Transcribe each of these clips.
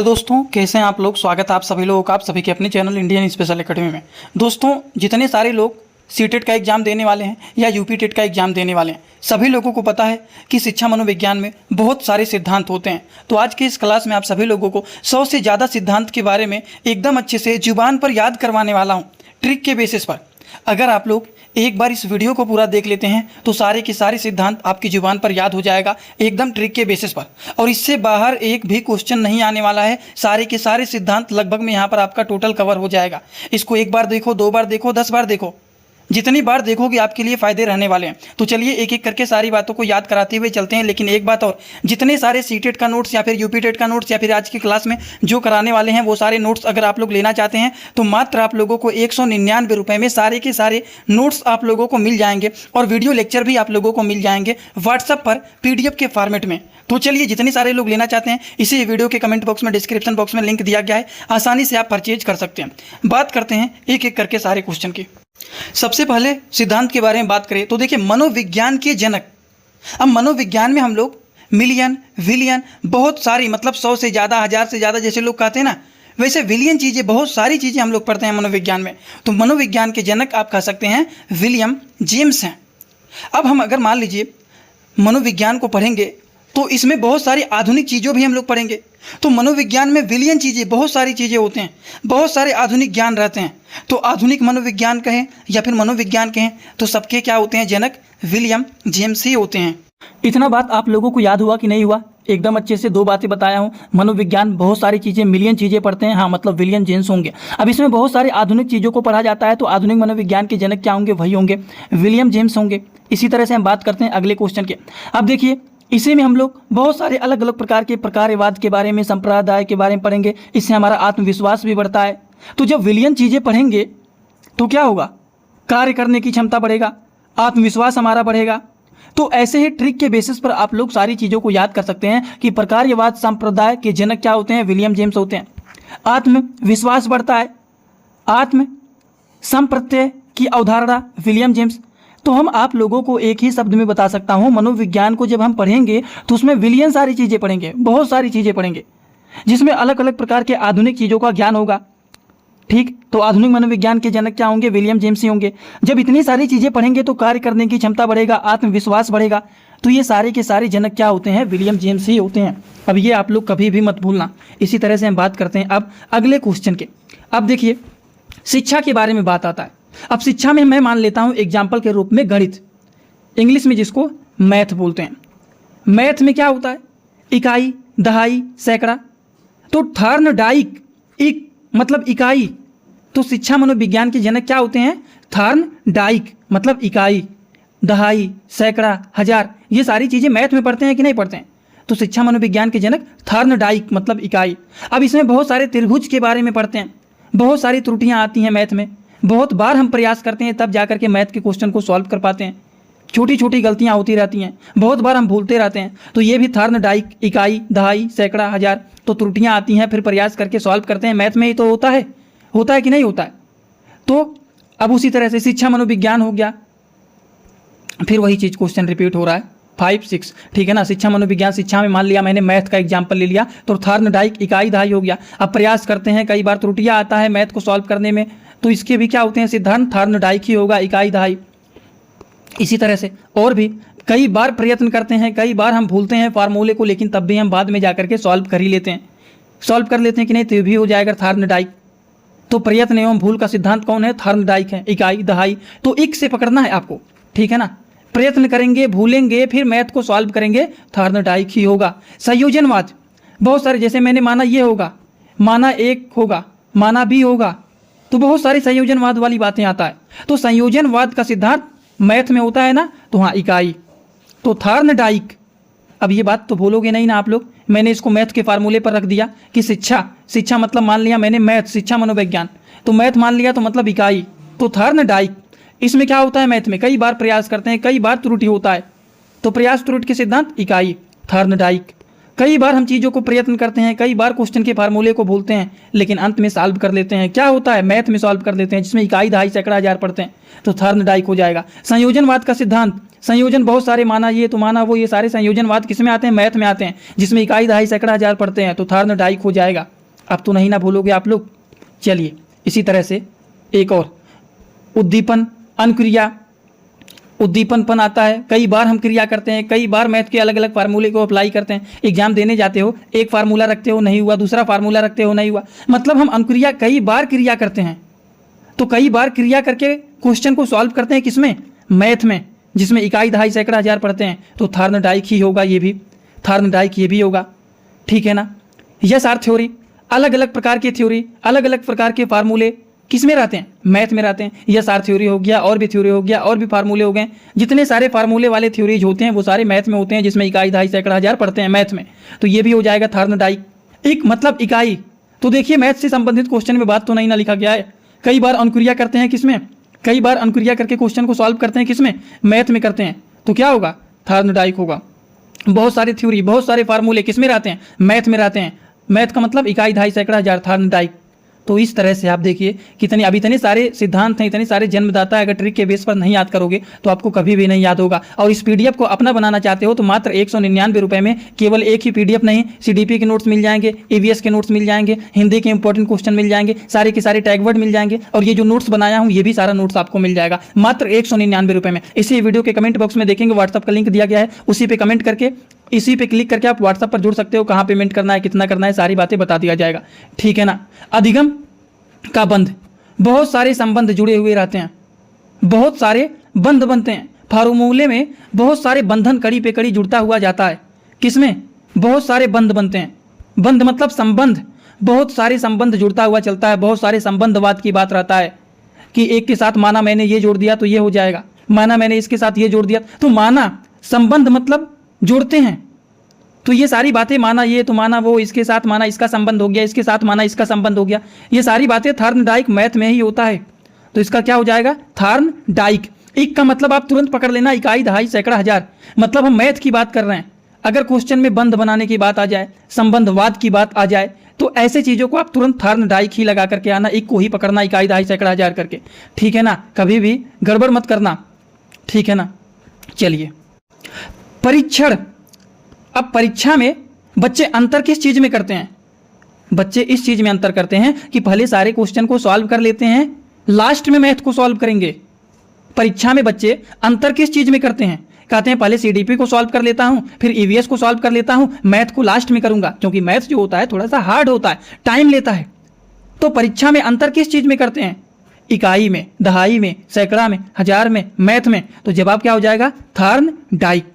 तो दोस्तों कैसे हैं आप लोग। स्वागत है आप सभी लोगों का आप सभी के अपने चैनल इंडियन स्पेशल एकेडमी में। दोस्तों जितने सारे लोग सीटेट का एग्जाम देने वाले हैं या यूपी टेट का एग्जाम देने वाले हैं, सभी लोगों को पता है कि शिक्षा मनोविज्ञान में बहुत सारे सिद्धांत होते हैं। तो आज की इस क्लास में आप सभी लोगों को 100 से ज़्यादा सिद्धांत के बारे में एकदम अच्छे से जुबान पर याद करवाने वाला हूँ, ट्रिक के बेसिस पर। अगर आप लोग एक बार इस वीडियो को पूरा देख लेते हैं तो सारे के सारे सिद्धांत आपकी जुबान पर याद हो जाएगा, एकदम ट्रिक के बेसिस पर। और इससे बाहर एक भी क्वेश्चन नहीं आने वाला है। सारे के सारे सिद्धांत लगभग में यहाँ पर आपका टोटल कवर हो जाएगा। इसको एक बार देखो, 2 बार देखो, 10 बार देखो, जितनी बार देखोगे आपके लिए फ़ायदे रहने वाले हैं। तो चलिए एक एक करके सारी बातों को याद कराते हुए चलते हैं। लेकिन एक बात और, जितने सारे सीटेट का नोट्स या फिर यूपी टेट का नोट्स या फिर आज की क्लास में जो कराने वाले हैं वो सारे नोट्स अगर आप लोग लेना चाहते हैं तो मात्र आप लोगों को 199 रुपये में सारे के सारे नोट्स आप लोगों को मिल जाएंगे और वीडियो लेक्चर भी आप लोगों को मिल जाएंगे व्हाट्सएप पर PDF के फॉर्मेट में। तो चलिए जितने सारे लोग लेना चाहते हैं इसी वीडियो के कमेंट बॉक्स में, डिस्क्रिप्शन बॉक्स में लिंक दिया गया है, आसानी से आप परचेज कर सकते हैं। बात करते हैं एक एक करके सारे क्वेश्चन की। सबसे पहले सिद्धांत के बारे में बात करें तो देखिए मनोविज्ञान के जनक। अब मनोविज्ञान में हम लोग मिलियन, विलियन, बहुत सारी मतलब 100 से ज़्यादा, 1000 से ज़्यादा जैसे लोग कहते हैं ना, वैसे विलियन चीज़ें, बहुत सारी चीज़ें हम लोग पढ़ते हैं मनोविज्ञान में। तो मनोविज्ञान के जनक आप कह सकते हैं विलियम जेम्स हैं। अब हम अगर मान लीजिए मनोविज्ञान को पढ़ेंगे तो इसमें बहुत सारी आधुनिक चीज़ों भी हम लोग पढ़ेंगे। तो मनोविज्ञान में विलियन चीज़ें, बहुत सारी चीज़ें होते हैं, बहुत सारे आधुनिक ज्ञान रहते हैं। तो आधुनिक मनोविज्ञान कहें या फिर मनोविज्ञान कहें तो सबके क्या होते हैं जनक, विलियम जेम्स ही होते हैं। इतना बात आप लोगों को याद हुआ कि नहीं हुआ? एकदम अच्छे से 2 बातें बताया हूँ। मनोविज्ञान बहुत सारी चीज़ें, मिलियन चीज़ें पढ़ते हैं, हाँ मतलब विलियम जेम्स होंगे। अब इसमें बहुत सारी आधुनिक चीज़ों को पढ़ा जाता है तो आधुनिक मनोविज्ञान के जनक क्या होंगे? वही होंगे, विलियम जेम्स होंगे। इसी तरह से हम बात करते हैं अगले क्वेश्चन के। अब देखिए इसी में हम लोग बहुत सारे अलग अलग प्रकार के प्रकारवाद के बारे में, संप्रदाय के बारे में पढ़ेंगे। इससे हमारा आत्मविश्वास भी बढ़ता है। तो जब विलियन चीज़ें पढ़ेंगे तो क्या होगा? कार्य करने की क्षमता बढ़ेगा, आत्मविश्वास हमारा बढ़ेगा। तो ऐसे ही ट्रिक के बेसिस पर आप लोग सारी चीज़ों को याद कर सकते हैं कि प्रकारवाद संप्रदाय के जनक क्या होते हैं? विलियम जेम्स होते हैं। आत्मविश्वास बढ़ता है, आत्म संप्रत्यय की अवधारणा विलियम जेम्स। तो हम आप लोगों को एक ही शब्द में बता सकता हूँ, मनोविज्ञान को जब हम पढ़ेंगे तो उसमें विलियन सारी चीज़ें पढ़ेंगे, बहुत सारी चीज़ें पढ़ेंगे जिसमें अलग अलग प्रकार के आधुनिक चीज़ों का ज्ञान होगा। ठीक, तो आधुनिक मनोविज्ञान के जनक क्या होंगे? विलियम जेम्स ही होंगे। जब इतनी सारी चीज़ें पढ़ेंगे तो कार्य करने की क्षमता बढ़ेगा, आत्मविश्वास बढ़ेगा। तो ये सारे के सारे जनक क्या होते हैं? विलियम जेम्स ही होते हैं। अब ये आप लोग कभी भी मत भूलना। इसी तरह से हम बात करते हैं अब अगले क्वेश्चन के। अब देखिए शिक्षा के बारे में बात आता है। अब शिक्षा में मैं मान लेता हूँ एग्जाम्पल के रूप में गणित, इंग्लिश में जिसको मैथ बोलते हैं। मैथ में क्या होता है? इकाई, दहाई, सैकड़ा। तो थर्नडाइक, इक मतलब इकाई। तो शिक्षा मनोविज्ञान के जनक क्या होते हैं? थर्नडाइक मतलब इकाई, दहाई, सैकड़ा, हजार। ये सारी चीज़ें मैथ में पढ़ते हैं कि नहीं पढ़ते हैं? तो शिक्षा मनोविज्ञान के जनक थर्नडाइक मतलब इकाई। अब इसमें बहुत सारे त्रिभुज के बारे में पढ़ते हैं, बहुत सारी त्रुटियाँ आती हैं मैथ में, बहुत बार हम प्रयास करते हैं तब जाकर के मैथ के क्वेश्चन को सॉल्व कर पाते हैं। छोटी छोटी गलतियां होती रहती हैं, बहुत बार हम भूलते रहते हैं। तो ये भी थर्नडाइक, इकाई, दहाई, सैकड़ा, हजार। तो त्रुटियां आती हैं, फिर प्रयास करके सॉल्व करते हैं। मैथ में ही तो होता है कि नहीं होता है? तो अब उसी तरह से शिक्षा मनोविज्ञान हो गया, फिर वही चीज़ क्वेश्चन रिपीट हो रहा है 5, 6, ठीक है ना। शिक्षा मनोविज्ञान, शिक्षा में मान लिया मैंने मैथ का एग्जाम्पल ले लिया तो थर्नडाइक, इकाई, दहाई हो गया। अब प्रयास करते हैं, कई बार त्रुटियाँ आता है मैथ को सॉल्व करने में, तो इसके भी क्या होते हैं सिद्धांत? थर्नडाइक ही होगा, इकाई, दहाई। इसी तरह से और भी कई बार प्रयत्न करते हैं, कई बार हम भूलते हैं फार्मूले को, लेकिन तब भी हम बाद में जाकर के सॉल्व कर ही लेते हैं, सॉल्व कर लेते हैं कि नहीं, तो भी हो जाएगा थर्नडाइक। तो प्रयत्न एवं भूल का सिद्धांत कौन है? थर्नडाइक है, इकाई, दहाई। तो एक से पकड़ना है आपको, ठीक है ना। प्रयत्न करेंगे, भूलेंगे, फिर मैथ को सॉल्व करेंगे, थर्नडाइक ही होगा। संयोजनवाद, बहुत सारे, जैसे मैंने माना ये होगा, माना एक होगा, माना भी होगा, तो बहुत सारी संयोजनवाद वाली बातें आता है। तो संयोजनवाद का सिद्धांत मैथ में होता है ना, तो हाँ इकाई, तो थर्नडाइक। अब ये बात तो भूलोगे नहीं ना आप लोग, मैंने इसको मैथ के फार्मूले पर रख दिया कि शिक्षा मतलब मान लिया मैंने मैथ, शिक्षा मनोविज्ञान, तो मैथ मान लिया तो मतलब इकाई, तो थर्नडाइक। इसमें क्या होता है? मैथ में कई बार प्रयास करते हैं, कई बार त्रुटि होता है, तो प्रयास त्रुटि के सिद्धांत इकाई, थर्नडाइक। कई बार हम चीज़ों को प्रयत्न करते हैं, कई बार क्वेश्चन के फार्मूले को भूलते हैं, लेकिन अंत में सॉल्व कर लेते हैं। क्या होता है, मैथ में सॉल्व कर लेते हैं, जिसमें इकाई दहाई सैकड़ा हजार पढ़ते हैं तो थॉर्नडाइक हो जाएगा। संयोजनवाद का सिद्धांत, संयोजन बहुत सारे माना ये तो माना वो, ये सारे संयोजनवाद किस में आते हैं, मैथ में आते हैं, जिसमें इकाई दहाई सैकड़ा हजार पढ़ते हैं तो थॉर्नडाइक हो जाएगा। अब तो नहीं ना भूलोगे आप लोग। चलिए इसी तरह से एक और उद्दीपन, अनुक्रिया, उद्दीपनपन आता है। कई बार हम क्रिया करते हैं, कई बार मैथ के अलग अलग फार्मूले को अप्लाई करते हैं। एग्जाम देने जाते हो, एक फार्मूला रखते हो नहीं हुआ, दूसरा फार्मूला रखते हो नहीं हुआ, मतलब हम अनुक्रिया कई बार क्रिया करते हैं। तो कई बार क्रिया करके क्वेश्चन को सॉल्व करते हैं किसमें, मैथ में, जिसमें इकाई दहाई सैकड़ा हजार पढ़ते हैं तो थॉर्नडाइक ही होगा, ये भी थॉर्नडाइक ये भी होगा। ठीक है ना। यस आर थ्योरी, अलग अलग प्रकार की थ्योरी, अलग अलग प्रकार के फार्मूले किस में रहते हैं, मैथ में रहते हैं। यस आर थ्योरी हो गया, और भी थ्योरी हो गया, और भी फार्मूले हो गए। जितने सारे फार्मूले वाले थ्योरीज होते हैं वो सारे मैथ में होते हैं, जिसमें इकाई दहाई सैकड़ा हजार पढ़ते हैं मैथ में, तो ये भी हो जाएगा थॉर्नडाइक। एक मतलब इकाई, तो देखिए मैथ से संबंधित क्वेश्चन में बात तो नहीं ना लिखा गया है। कई बार अनुक्रिया करते हैं किसमें, कई बार अनुक्रिया करके क्वेश्चन को सॉल्व करते हैं किसमें, मैथ में करते हैं, तो क्या होगा, थॉर्नडाइक होगा। बहुत सारे थ्योरी, बहुत सारे फार्मूले किस में रहते हैं, मैथ में रहते हैं। मैथ का मतलब इकाई दहाई सैकड़ा हजार, थॉर्नडाइक। तो इस तरह से आप देखिए कितने अब इतने सारे सिद्धांत हैं, इतने सारे जन्मदाता, अगर ट्रिक के बेस पर नहीं याद करोगे तो आपको कभी भी नहीं याद होगा। और इस पीडीएफ को अपना बनाना चाहते हो तो मात्र 199 रुपये में केवल एक ही पीडीएफ नहीं, सीडीपी के नोट्स मिल जाएंगे, ईवीएस के नोट्स मिल जाएंगे, हिंदी के इंपॉर्टेंट क्वेश्चन मिल जाएंगे, सारे के सारे टैग वर्ड मिल जाएंगे, और ये जो नोट्स बनाया हूँ ये भी सारा नोट्स आपको मिल जाएगा मात्र 199 रुपये में। इसी वीडियो के कमेंट बॉक्स में देखेंगे व्हाट्सअप का लिंक दिया गया है, उसी पे कमेंट करके, इसी पे क्लिक करके आप व्हाट्सएप पर जुड़ सकते हो। कहाँ पेमेंट करना है, कितना करना है, सारी बातें बता दिया जाएगा। ठीक है ना। अधिगम का बंध, बहुत सारे संबंध जुड़े हुए रहते हैं, बहुत सारे बंध बनते हैं फार्मूले में, बहुत सारे बंधन कड़ी पे कड़ी जुड़ता हुआ जाता है। किसमें, बहुत सारे बंध बनते हैं। बंध मतलब संबंध, बहुत सारे संबंध जुड़ता हुआ चलता है, बहुत सारे संबंधवाद की बात रहता है कि एक के साथ माना मैंने ये जोड़ दिया तो ये हो जाएगा, माना मैंने इसके साथ ये जोड़ दिया, तो माना संबंध मतलब जोड़ते हैं। तो ये सारी बातें, माना ये तो माना वो, इसके साथ माना इसका संबंध हो गया, इसके साथ माना इसका संबंध हो गया, ये सारी बातें थॉर्नडाइक मैथ में ही होता है। तो इसका क्या हो जाएगा, थॉर्नडाइक। इक का मतलब आप तुरंत पकड़ लेना, इकाई दहाई सैकड़ा हजार, मतलब हम मैथ की बात कर रहे हैं। अगर क्वेश्चन में बंध बनाने की बात आ जाए, संबंधवाद की बात आ जाए, तो ऐसे चीज़ों को आप तुरंत थॉर्नडाइक ही लगा करके आना, इक को ही पकड़ना, इकाई दहाई सैकड़ा हजार करके। ठीक है ना, कभी भी गड़बड़ मत करना। ठीक है ना। चलिए परीक्षण, अब परीक्षा में बच्चे अंतर किस चीज़ में करते हैं, बच्चे इस चीज़ में अंतर करते हैं कि पहले सारे क्वेश्चन को सॉल्व कर लेते हैं, लास्ट में मैथ को सॉल्व करेंगे। परीक्षा में बच्चे अंतर किस चीज़ में करते हैं, कहते हैं पहले सीडीपी को सॉल्व कर लेता हूँ, फिर ईवीएस को सॉल्व कर लेता हूँ, मैथ को लास्ट में करूँगा, क्योंकि मैथ जो होता है थोड़ा सा हार्ड होता है, टाइम लेता है। तो परीक्षा में अंतर किस चीज़ में करते हैं, इकाई में, दहाई में, सैकड़ा में, हजार में, मैथ में। तो जवाब क्या हो जाएगा, थॉर्नडाइक।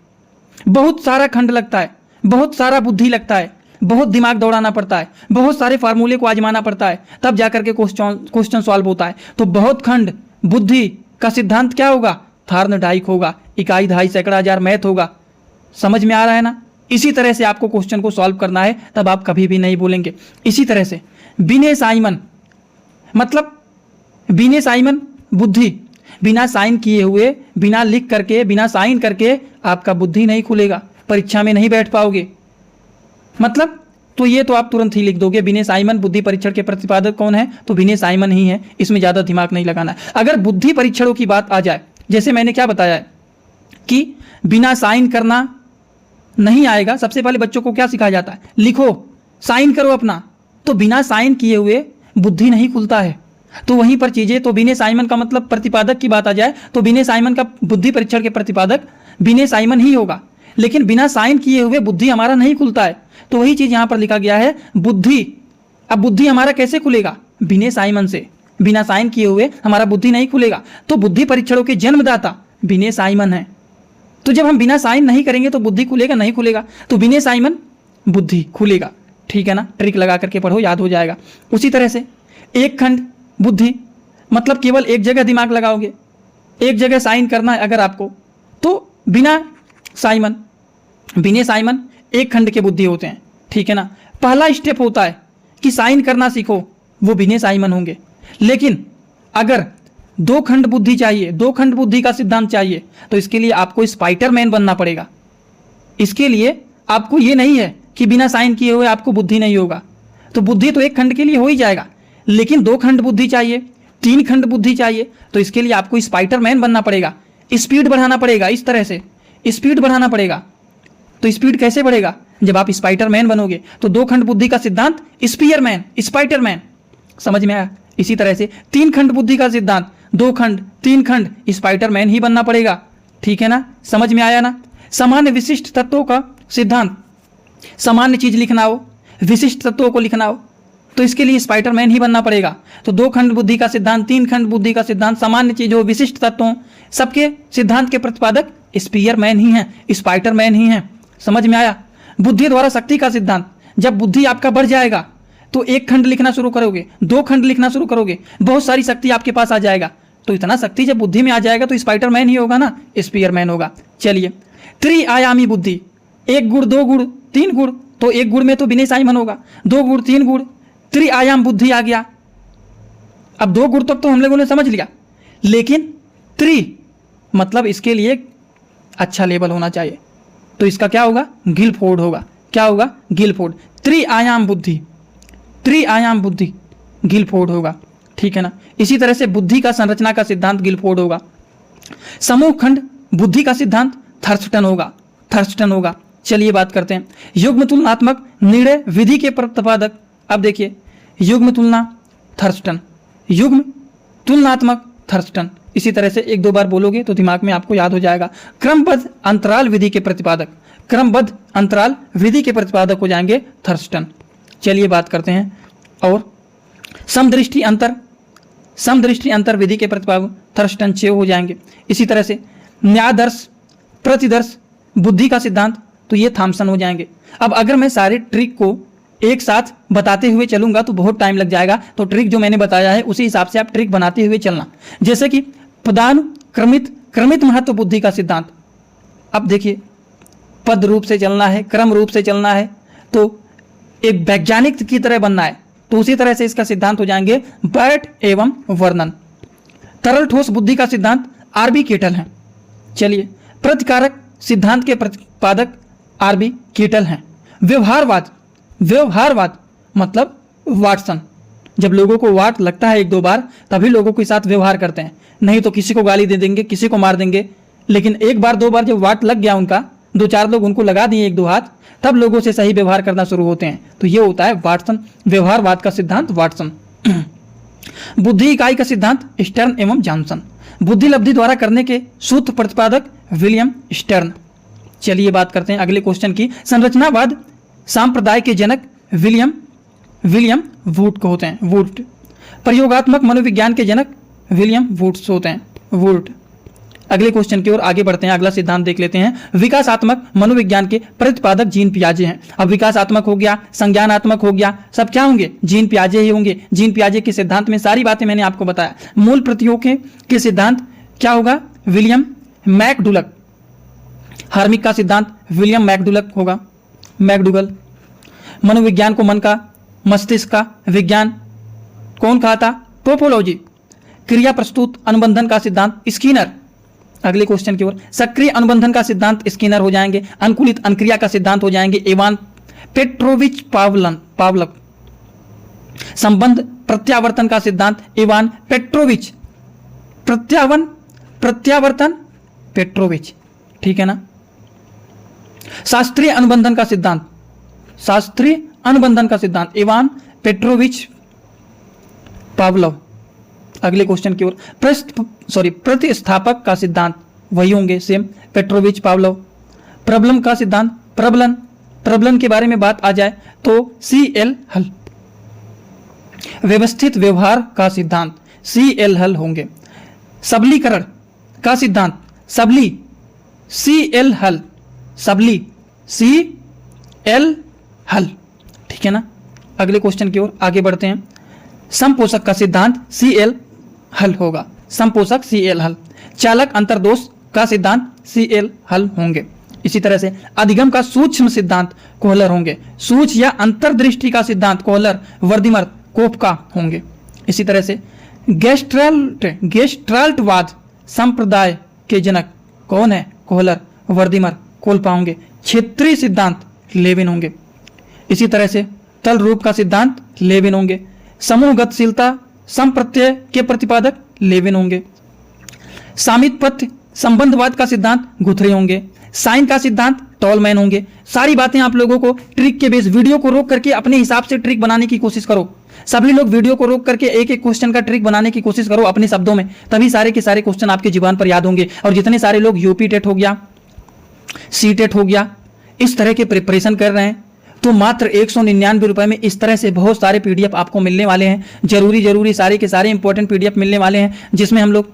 बहुत सारा खंड लगता है, बहुत सारा बुद्धि लगता है, बहुत दिमाग दौड़ाना पड़ता है, बहुत सारे फार्मूले को आजमाना पड़ता है, तब जाकर के क्वेश्चन सॉल्व होता है। तो बहुत खंड बुद्धि का सिद्धांत क्या होगा, थॉर्नडाइक होगा, इकाई दहाई सैकड़ा हजार मैथ होगा। समझ में आ रहा है ना। इसी तरह से आपको क्वेश्चन को सॉल्व करना है, तब आप कभी भी नहीं बोलेंगे। इसी तरह से बिने साइमन, मतलब बिने साइमन बुद्धि, बिना साइन किए हुए, बिना लिख करके, बिना साइन करके आपका बुद्धि नहीं खुलेगा, परीक्षा में नहीं बैठ पाओगे। मतलब तो ये तो आप तुरंत ही लिख दोगे, बिने साइमन बुद्धि परीक्षण के प्रतिपादक कौन है, तो बिने साइमन ही है, इसमें ज़्यादा दिमाग नहीं लगाना है। अगर बुद्धि परीक्षणों की बात आ जाए, जैसे मैंने क्या बताया है कि बिना साइन करना नहीं आएगा, सबसे पहले बच्चों को क्या सिखाया जाता है, लिखो, साइन करो अपना, तो बिना साइन किए हुए बुद्धि नहीं खुलता है। तो वहीं पर चीजें, तो बिने साइमन का मतलब प्रतिपादक की बात आ जाए तो बिने साइमन का बुद्धि परीक्षण के प्रतिपादक बिने साइमन ही होगा, लेकिन बिना साइन किए हुए बुद्धि हमारा नहीं खुलता है। तो वही चीज यहां पर लिखा गया है, बुद्धि। अब बुद्धि हमारा कैसे खुलेगा, बिने साइमन से, बिना साइन किए हुए हमारा बुद्धि नहीं खुलेगा। तो बुद्धि परीक्षणों के जन्मदाता बिने साइमन है। तो जब हम बिना साइन नहीं करेंगे तो बुद्धि खुलेगा नहीं खुलेगा, तो बिने साइमन बुद्धि खुलेगा। ठीक है ना, ट्रिक लगा करके पढ़ो, याद हो जाएगा। उसी तरह से एक खंड बुद्धि, मतलब केवल एक जगह दिमाग लगाओगे, एक जगह साइन करना है अगर आपको, तो बिना साइमन, बिने साइमन एक खंड के बुद्धि होते हैं। ठीक है ना। पहला स्टेप होता है कि साइन करना सीखो, वो बिने साइमन होंगे। लेकिन अगर दो खंड बुद्धि चाहिए, दो खंड बुद्धि का सिद्धांत चाहिए, तो इसके लिए आपको स्पाइडरमैन बनना पड़ेगा। इसके लिए आपको ये नहीं है कि बिना साइन किए हुए आपको बुद्धि नहीं होगा, तो बुद्धि तो एक खंड के लिए हो ही जाएगा, लेकिन 2 खंड बुद्धि चाहिए, 3 खंड बुद्धि चाहिए, तो इसके लिए आपको स्पाइडरमैन बनना पड़ेगा, स्पीड बढ़ाना पड़ेगा, इस तरह से स्पीड बढ़ाना पड़ेगा। तो स्पीड कैसे बढ़ेगा? जब आप स्पाइडरमैन बनोगे तो 2 खंड बुद्धि का सिद्धांत स्पीयरमैन, स्पाइडरमैन, समझ में आया? इसी तरह से 3 खंड बुद्धि का सिद्धांत 2 खंड 3 खंड स्पाइडरमैन ही बनना पड़ेगा, ठीक है ना? समझ में आया ना? सामान्य विशिष्ट तत्वों का सिद्धांत, सामान्य चीज लिखना हो, विशिष्ट तत्वों को लिखना हो, तो इसके लिए स्पाइडरमैन ही बनना पड़ेगा। तो 2 खंड बुद्धि का सिद्धांत, 3 खंड बुद्धि का सिद्धांत, सामान्य चीज हो, विशिष्ट तत्वों, सबके सिद्धांत के प्रतिपादक स्पीयरमैन ही हैं, स्पाइडरमैन ही हैं। समझ में आया? बुद्धि द्वारा शक्ति का सिद्धांत, जब बुद्धि आपका बढ़ जाएगा तो 1 खंड लिखना शुरू करोगे, 2 खंड लिखना शुरू करोगे, बहुत सारी शक्ति आपके पास आ जाएगा। तो इतना शक्ति जब बुद्धि में आ जाएगा तो स्पाइडरमैन ही होगा ना, स्पीयरमैन होगा। चलिए, त्रिआयामी बुद्धि, 1 गुण 2 गुण 3 गुण, तो 1 गुण में तो विनय साइमन होगा, 2 गुण 3 गुण, त्रिआयाम बुद्धि आ गया। अब 2 गुण तक तो हम लोगों ने समझ लिया, लेकिन मतलब इसके लिए अच्छा लेवल होना चाहिए, तो इसका क्या होगा? गिलफोर्ड होगा। क्या होगा? गिलफोर्ड। त्रिआयाम बुद्धि, त्रिआयाम बुद्धि गिलफोर्ड होगा, ठीक है ना? इसी तरह से बुद्धि का संरचना का सिद्धांत गिलफोर्ड होगा। समूह खंड बुद्धि का सिद्धांत थर्स्टन होगा, थर्स्टन होगा। चलिए बात करते हैं युग्म तुलनात्मक निर्णय विधि के प्रतिपादक। अब देखिए, युग्म तुलना थर्स्टन, युग्म तुलनात्मक थर्स्टन। इसी तरह से 1-2 बार बोलोगे तो दिमाग में आपको याद हो जाएगा। क्रमबद्ध अंतराल विधि के प्रतिपादक, क्रमबद्ध अंतराल विधि के प्रतिपादक हो जाएंगे थर्स्टन। चलिए बात करते हैं और समदृष्टि अंतर, समदृष्टि अंतर विधि के प्रतिपादक थर्स्टन 6 हो जाएंगे। इसी तरह से न्यायदर्श प्रतिदर्श बुद्धि का सिद्धांत, तो ये थॉमसन हो जाएंगे। अब अगर मैं सारे ट्रिक को एक साथ बताते हुए चलूंगा तो बहुत टाइम लग जाएगा, तो ट्रिक जो मैंने बताया है उसी हिसाब से आप ट्रिक बनाते हुए चलना। जैसे कि पदानुक्रमित क्रमित महत्व बुद्धि का सिद्धांत। अब देखिए, पद रूप से चलना है, क्रम रूप से चलना है, तो एक वैज्ञानिक की तरह बनना है, तो उसी तरह से इसका सिद्धांत हो जाएंगे बैट एवं वर्णन। तरल ठोस बुद्धि का सिद्धांत आरबी कीटल है। चलिए, प्रतिकारक सिद्धांत के प्रतिपादक आरबी कीटल हैं। व्यवहारवाद, व्यवहारवाद मतलब वाटसन, जब लोगों को वाट लगता है 1-2 बार तभी लोगों के साथ व्यवहार करते हैं, नहीं तो किसी को गाली दे देंगे, किसी को मार देंगे। लेकिन 1 बार 2 बार जब वाट लग गया उनका, 2-4 लोग उनको लगा दिए 1-2 हाथ, तब लोगों से सही व्यवहार करना शुरू होते हैं। तो ये होता है वाटसन, व्यवहारवाद का सिद्धांत वाटसन। बुद्धि इकाई का सिद्धांत स्टर्न एवं जॉनसन। बुद्धि लब्धि द्वारा करने के सूत्र प्रतिपादक विलियम स्टर्न। चलिए बात करते हैं अगले क्वेश्चन की। संरचनावाद सांप्रदाय के जनक विलियम वुड को होते हैं, वुड। प्रयोगात्मक मनोविज्ञान के जनक विलियम वुड्स होते हैं, वुड। अगले क्वेश्चन की ओर आगे बढ़ते हैं, अगला सिद्धांत देख लेते हैं। विकासात्मक मनोविज्ञान के प्रतिपादक जीन पियाजे हैं। अब विकासात्मक हो गया, संज्ञानात्मक हो गया, सब क्या होंगे? जीन पियाजे ही होंगे। जीन पियाजे के सिद्धांत में सारी बातें मैंने आपको बताया। मूल प्रतियों के सिद्धांत क्या होगा? William McDougall. हार्मिक का सिद्धांत विलियम मैकडुगल होगा, मैकडुगल। मनोविज्ञान को मन का, मस्तिष्क का विज्ञान कौन कहा था? टोपोलॉजी। क्रिया प्रस्तुत अनुबंधन का सिद्धांत स्किनर। अगले क्वेश्चन की ओर, सक्रिय अनुबंधन का सिद्धांत स्किनर हो जाएंगे। अनुकूलित अनक्रिया का सिद्धांत हो जाएंगे इवान पेट्रोविच पावलव। संबंध प्रत्यावर्तन का सिद्धांत इवान पेट्रोविच, प्रत्यावर्तन पेट्रोविच, ठीक है ना। शास्त्रीय अनुबंधन का सिद्धांत, शास्त्रीय अनुबंधन का सिद्धांत इवान पेट्रोविच पावलव। अगले क्वेश्चन की ओर, प्रतिस्थापक का सिद्धांत वही होंगे सेम, पेट्रोविच पावलव। प्रबलन का सिद्धांत, प्रबलन के बारे में बात आ जाए तो CL हल। व्यवस्थित व्यवहार का सिद्धांत CL हल होंगे। सबलीकरण का सिद्धांत सबली, CL हल, सबली, CL हल, ठीक है ना। अगले क्वेश्चन की ओर आगे बढ़ते हैं। समपोषक का सिद्धांत CL हल होगा, समपोषक CL हल। चालक अंतर्दोष का सिद्धांत CL हल होंगे। इसी तरह से अधिगम का सूक्ष्म सिद्धांत कोहलर होंगे। सूक्ष्म या अंतर्दृष्टि का सिद्धांत कोहलर, वर्दिमर, कोपका होंगे। इसी तरह से गेस्ट्राल्टवाद संप्रदाय के जनक कौन है? कोहलर, वर्दिमर, कोल्पा होंगे। क्षेत्रीय सिद्धांत लेविन होंगे। इसी तरह से तल रूप का सिद्धांत लेविन होंगे। समूह गतिशीलता संप्रत्यय के प्रतिपादक लेविन होंगे। सामिप्यत्य संबंधवाद का सिद्धांत गुथरे होंगे। साइन का सिद्धांत टॉलमैन होंगे। सारी बातें आप लोगों को ट्रिक के बेस, वीडियो को रोक करके अपने हिसाब से ट्रिक बनाने की कोशिश करो। सभी लोग वीडियो को रोक करके एक एक क्वेश्चन का ट्रिक बनाने की कोशिश करो अपने शब्दों में, तभी सारे के सारे क्वेश्चन आपके जुबान पर याद होंगे। और जितने सारे लोग यूपी टेट हो गया, सी टेट हो गया, इस तरह के प्रिपरेशन कर रहे हैं, तो मात्र 199 रुपए में इस तरह से बहुत सारे पीडीएफ आपको मिलने वाले हैं। जरूरी सारे के सारे इंपॉर्टेंट पीडीएफ मिलने वाले हैं, जिसमें हम लोग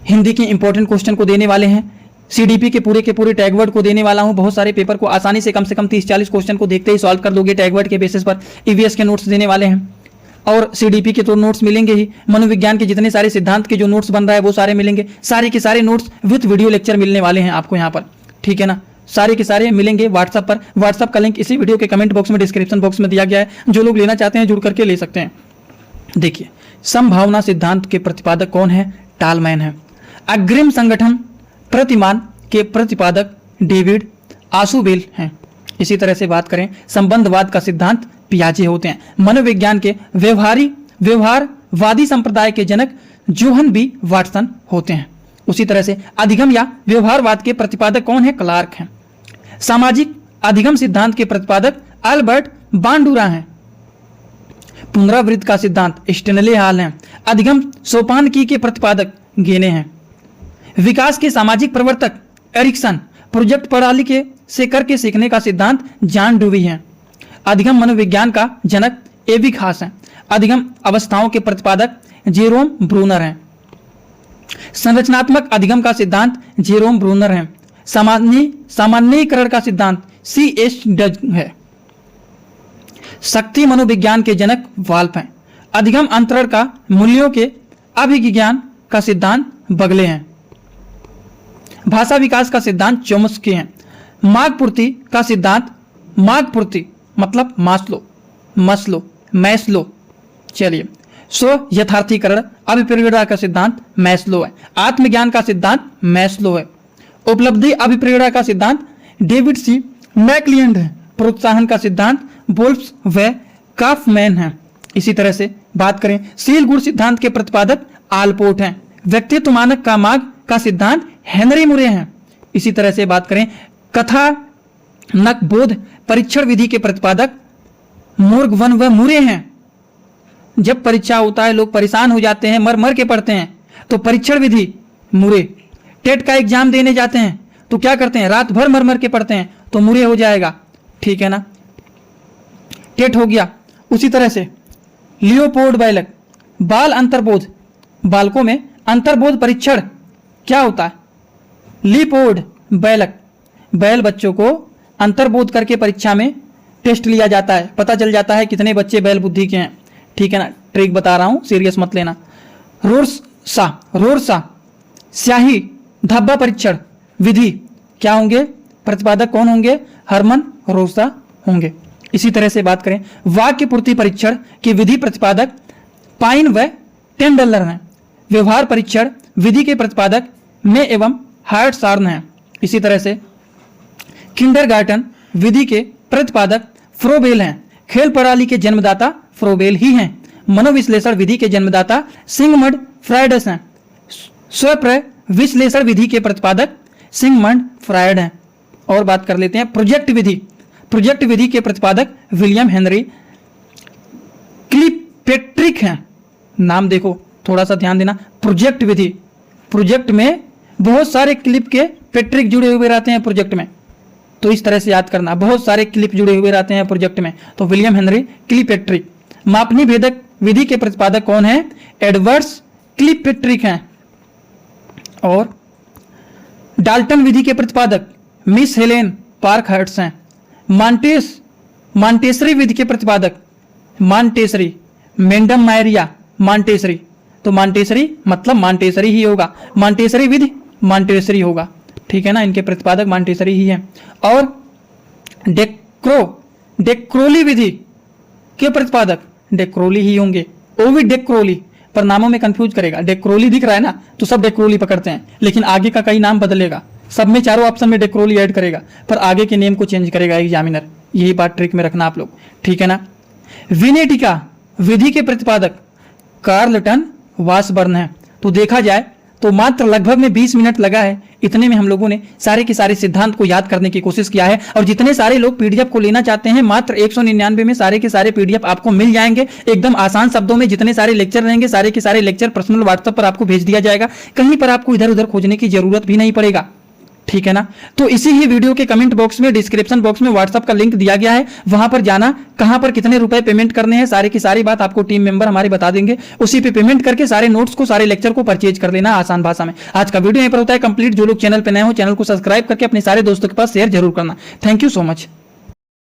हिंदी के इंपॉर्टेंट क्वेश्चन को देने वाले हैं, सीडीपी के पूरे टैगवर्ड को देने वाला हूं। बहुत सारे पेपर को आसानी से कम 30-40 क्वेश्चन को देखते ही सॉल्व कर दोगे टैगवर्ड के बेसिस पर। ईवीएस के नोट्स देने वाले हैं और सीडीपी के तो नोट्स मिलेंगे ही। मनोविज्ञान के जितने सारे सिद्धांत के जो नोट्स बन रहा है वो सारे मिलेंगे। सारे के सारे नोट्स विथ वीडियो लेक्चर मिलने वाले हैं आपको यहाँ पर, ठीक है ना। सारे के सारे मिलेंगे व्हाट्सएप पर। व्हाट्सएप का लिंक इसी वीडियो के कमेंट बॉक्स में, डिस्क्रिप्शन बॉक्स में दिया गया है। जो लोग लेना चाहते हैं जुड़ करके ले सकते हैं। देखिए, संभावना सिद्धांत के प्रतिपादक कौन है? टॉलमैन है। अग्रिम संगठन प्रतिमान के प्रतिपादक डेविड आशुबेल हैं। इसी तरह से बात करें, संबंधवाद का सिद्धांत पियाजे होते हैं। मनोविज्ञान के व्यवहारवादी संप्रदाय के जनक जोहन बी वाटसन होते हैं। उसी तरह से अधिगम या व्यवहारवाद के प्रतिपादक कौन है? क्लार्क हैं। सामाजिक अधिगम सिद्धांत के प्रतिपादक अल्बर्ट बांडुरा हैं। पुनरावृत्ति का सिद्धांत स्टेनले हाल हैं। अधिगम सोपानकी के प्रतिपादक गेने हैं। विकास के सामाजिक प्रवर्तक एरिक्सन। प्रोजेक्ट प्रणाली के से करके सीखने का सिद्धांत जॉन डुवी है। अधिगम मनोविज्ञान का जनक एवी खास है। अधिगम अवस्थाओं के प्रतिपादक जेरोम ब्रूनर हैं। संरचनात्मक अधिगम का सिद्धांत जेरोम ब्रूनर है। सामान्यीकरण का सिद्धांत C.H. डज है। शक्ति मनोविज्ञान के जनक वाल्फ हैं। अधिगम अंतरण का मूल्यों के अभिज्ञान का सिद्धांत बगले हैं। भाषा विकास का सिद्धांत चोम्स्की है। मार्ग पूर्ति का सिद्धांत, मार्ग पूर्ति मतलब मैस्लो। चलिए, स्व यथार्थीकरण अभिप्रेरणा का सिद्धांत मैस्लो है। आत्मज्ञान का सिद्धांत मैस्लो है। उपलब्धि अभिप्रेरणा का सिद्धांत डेविड सी मैकलियंड है। प्रोत्साहन का सिद्धांत वोल्फ्स व काफमैन है। इसी तरह से बात करें, शील गुण सिद्धांत के प्रतिपादक आलपोर्ट हैं। व्यक्तित्व मानक का मार्ग का सिद्धांत हेनरी मुरे हैं। इसी तरह से बात करें, कथानक बोध परीक्षण विधि के प्रतिपादक मोर्गवन व मुरे हैं। जब परीक्षा होता है लोग परेशान हो जाते हैं, मर के पढ़ते हैं, तो परीक्षण विधि मुरे। टेट का एग्जाम देने जाते हैं तो क्या करते हैं? रात भर मर के पढ़ते हैं, तो मुरे हो जाएगा, ठीक है ना। टेट हो गया। उसी तरह से लियोपोल्ड बैलक बाल अंतर्बोध, बालकों में अंतर्बोध परीक्षण क्या होता है? लियोपोल्ड बैलक, बैल बच्चों को अंतर्बोध करके परीक्षा में टेस्ट लिया जाता है, पता चल जाता है कितने बच्चे बैल बुद्धि के हैं, ठीक है ना। ट्रिक बता रहा हूं, सीरियस मत लेना। रोरसा स्याही धब्बा परीक्षण विधि क्या होंगे? प्रतिपादक कौन होंगे? हरमन रोसा होंगे। इसी तरह से बात करें, वाक्य पूर्ति परीक्षण की विधि प्रतिपादक पाइन व टेंडलर हैं। व्यवहार परीक्षण विधि के प्रतिपादक में एवं हार्टसार्न हैं। इसी तरह से किंडरगार्टन विधि के प्रतिपादक फ्रोबेल हैं। खेल प्रणाली के जन्मदाता फ्रोबेल ही हैं। मनोविश्लेषण विधि के जन्मदाता सिगमंड फ्रायड हैं। स्वप्रय विश्लेषण विधि के प्रतिपादक सिगमंड फ्रायड हैं। और बात कर लेते हैं प्रोजेक्ट विधि के प्रतिपादक विलियम हेनरी क्लिपेट्रिक हैं। नाम देखो, थोड़ा सा ध्यान देना। प्रोजेक्ट विधि, प्रोजेक्ट में बहुत सारे क्लिप के पेट्रिक जुड़े हुए रहते हैं प्रोजेक्ट में, तो इस तरह से याद करना, बहुत सारे क्लिप जुड़े हुए रहते हैं प्रोजेक्ट में, तो विलियम हेनरी क्लिपेट्रिक। मापनी भेदक विधि के प्रतिपादक कौन है? एडवर्ड्स क्लिपेट्रिक हैं। और डाल्टन विधि के प्रतिपादक मिस हेलेन पार्कहर्ट्स हैं। मॉन्टेसरी विधि के प्रतिपादक मॉन्टेसरी, मेंडम मायरिया मॉन्टेसरी, तो मॉन्टेसरी मतलब मॉन्टेसरी ही होगा। मॉन्टेसरी विधि मॉन्टेसरी होगा, ठीक है ना। इनके प्रतिपादक मॉन्टेसरी ही हैं। और डेक्रोली विधि के प्रतिपादक डेक्रोली ही होंगे। ओविड डेक्रोली, पर नामों में कंफ्यूज करेगा। डेक्रोली दिख रहा है ना, तो सब डेक्रोली पकड़ते हैं, लेकिन आगे का कई नाम बदलेगा। सब में चारों ऑप्शन में डेक्रोली ऐड करेगा, पर आगे के नेम को चेंज करेगा एग्जामिनर। यही बात ट्रिक में रखना आप लोग, ठीक है ना। विनेटिका विधि के प्रतिपादक कार्लटन वासबर्न है। तो देखा जाए तो मात्र लगभग में 20 मिनट लगा है, इतने में हम लोगों ने सारे के सारे सिद्धांत को याद करने की कोशिश किया है। और जितने सारे लोग पीडीएफ को लेना चाहते हैं, मात्र 199 में सारे के सारे पीडीएफ आपको मिल जाएंगे, एकदम आसान शब्दों में। जितने सारे लेक्चर रहेंगे, सारे के सारे लेक्चर पर्सनल व्हाट्सएप पर आपको भेज दिया जाएगा, कहीं पर आपको इधर उधर खोजने की जरूरत भी नहीं पड़ेगा, ठीक है ना। तो इसी ही वीडियो के कमेंट बॉक्स में, डिस्क्रिप्शन बॉक्स में व्हाट्सएप का लिंक दिया गया है, वहां पर जाना, कहां पर कितने रुपए पेमेंट करने हैं, सारी की सारी बात आपको टीम मेंबर हमारे बता देंगे। उसी पे पेमेंट करके सारे नोट्स को, सारे लेक्चर को परचेज कर लेना आसान भाषा में। आज का वीडियो यहीं पर होता है कंप्लीट। जो लोग चैनल पे नए हो, चैनल को सब्सक्राइब करके अपने सारे दोस्तों के पास शेयर जरूर करना। Thank you so much.